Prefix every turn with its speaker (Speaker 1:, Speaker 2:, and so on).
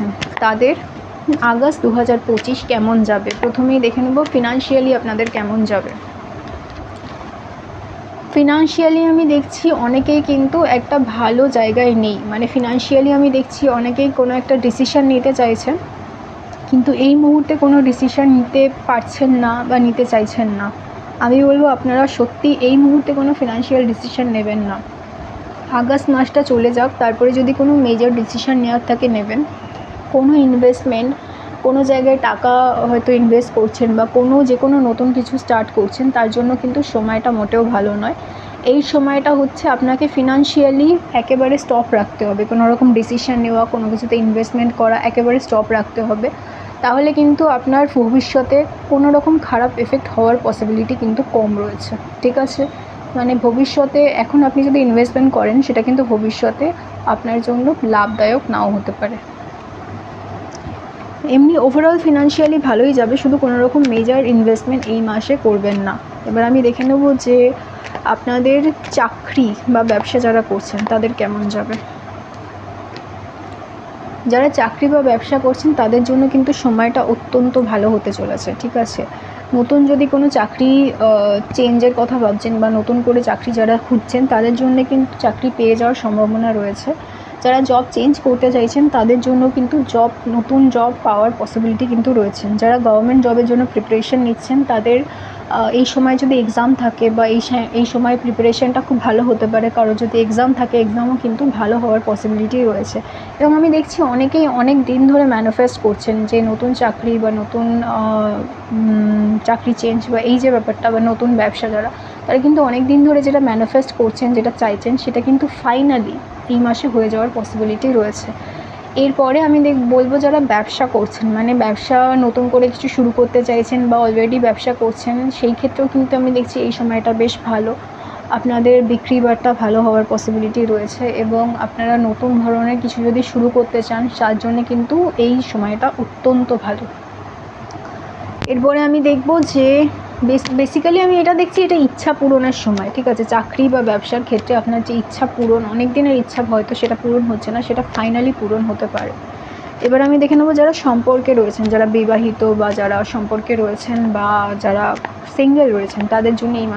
Speaker 1: করছেন তাদের আগস্ট 2025 কেমন যাবে। প্রথমেই দেখে নেব ফিনান্সিয়ালি আপনাদের কেমন যাবে। ফিনান্সিয়ালি আমি দেখছি অনেকেই কিন্তু একটা ভালো জায়গায় নেই, মানে ফিনান্সিয়ালি আমি দেখছি অনেকেই কোনো একটা ডিসিশান নিতে চাইছেন, কিন্তু এই মুহূর্তে কোনো ডিসিশান নিতে পারছেন না বা নিতে চাইছেন না। আমি বলবো আপনারা সত্যি এই মুহূর্তে কোনো ফিনান্সিয়াল ডিসিশান নেবেন না। আগস্ট মাসটা চলে যাক, তারপরে যদি কোনো মেজর ডিসিশান নেওয়ার থাকে নেবেন। কোনো ইনভেস্টমেন্ট, কোনো জায়গায় টাকা হয়তো ইনভেস্ট করছেন বা যে কোনো নতুন কিছু স্টার্ট করছেন, তার জন্য কিন্তু সময়টা মোটেও ভালো নয়। এই সময়টা হচ্ছে আপনাকে ফিনান্সিয়ালি একেবারে স্টপ রাখতে হবে। কোনো রকম ডিসিশান নেওয়া, কোনো কিছুতে ইনভেস্টমেন্ট করা একেবারে স্টপ রাখতে হবে। তাহলে কিন্তু আপনার ভবিষ্যতে কোনো রকম খারাপ এফেক্ট হওয়ার পসিবিলিটি কিন্তু কম রয়েছে, ঠিক আছে। মানে ভবিষ্যতে এখন আপনি যদি ইনভেস্টমেন্ট করেন, সেটা কিন্তু ভবিষ্যতে আপনার জন্য লাভদায়ক নাও হতে পারে। এমনি ওভারঅল ফিনান্সিয়ালি ভালোই যাবে, শুধু কোনো রকম মেজর ইনভেস্টমেন্ট এই মাসে করবেন না। এবার আমি দেখে নেব যে আপনাদের চাকরি বা ব্যবসা যারা করছেন তাদের কেমন যাবে। যারা চাকরি বা ব্যবসা করছেন তাদের জন্য কিন্তু সময়টা অত্যন্ত ভালো হতে চলেছে, ঠিক আছে। নতুন যদি কোনো চাকরি চেঞ্জের কথা ভাবছেন বা নতুন করে চাকরি যারা খুঁজছেন, তাদের জন্য কিন্তু চাকরি পেয়ে যাওয়ার সম্ভাবনা রয়েছে। যারা জব চেঞ্জ করতে চাইছেন তাদের জন্য কিন্তু নতুন জব পাওয়ার পসিবিলিটি কিন্তু রয়েছে। যারা গভর্নমেন্ট জবের জন্য প্রিপারেশন নিচ্ছেন তাদের এই সময় যদি এক্সাম থাকে বা এই সময় প্রিপারেশনটা খুব ভালো হতে পারে। কারো যদি এক্সাম থাকে, এক্সামও কিন্তু ভালো হওয়ার পসিবিলিটি রয়েছে। এবং আমি দেখছি অনেকেই অনেক দিন ধরে ম্যানিফেস্ট করছেন যে নতুন চাকরি বা নতুন চাকরি চেঞ্জ বা এই যে ব্যাপারটা, বা নতুন ব্যবসা তারা কিন্তু অনেক দিন ধরে যেটা ম্যানিফেস্ট করছেন, যেটা চাইছেন, সেটা কিন্তু ফাইনালি এই মাসে হয়ে যাওয়ার পসিবিলিটি রয়েছে। এরপরে আমি বলবো যারা ব্যবসা করছেন, মানে ব্যবসা নতুন করে কিছু শুরু করতে চাইছেন বা অলরেডি ব্যবসা করছেন, সেই ক্ষেত্রেও কিন্তু আমি দেখছি এই সময়টা বেশ ভালো। আপনাদের বিক্রি বাট্টা ভালো হওয়ার পসিবিলিটি রয়েছে এবং আপনারা নতুন ধরনের কিছু যদি শুরু করতে চান, তার জন্য কিন্তু এই সময়টা অত্যন্ত ভালো। এরপরে আমি দেখব যে বেসিক্যালি আমি এটা দেখছি, এটা ইচ্ছা পূরণের সময়, ঠিক আছে। চাকরি বা ব্যবসার ক্ষেত্রে আপনার যে ইচ্ছা পূরণ, অনেক দিনের ইচ্ছা হয়তো সেটা পূরণ হচ্ছে না, সেটা ফাইনালি পূরণ হতে পারে। এবার আমি দেখে নেবো যারা সম্পর্কে রয়েছেন, যারা বিবাহিত বা যারা সম্পর্কে রয়েছেন বা যারা সিঙ্গেল রয়েছেন, তাদের জন্য এই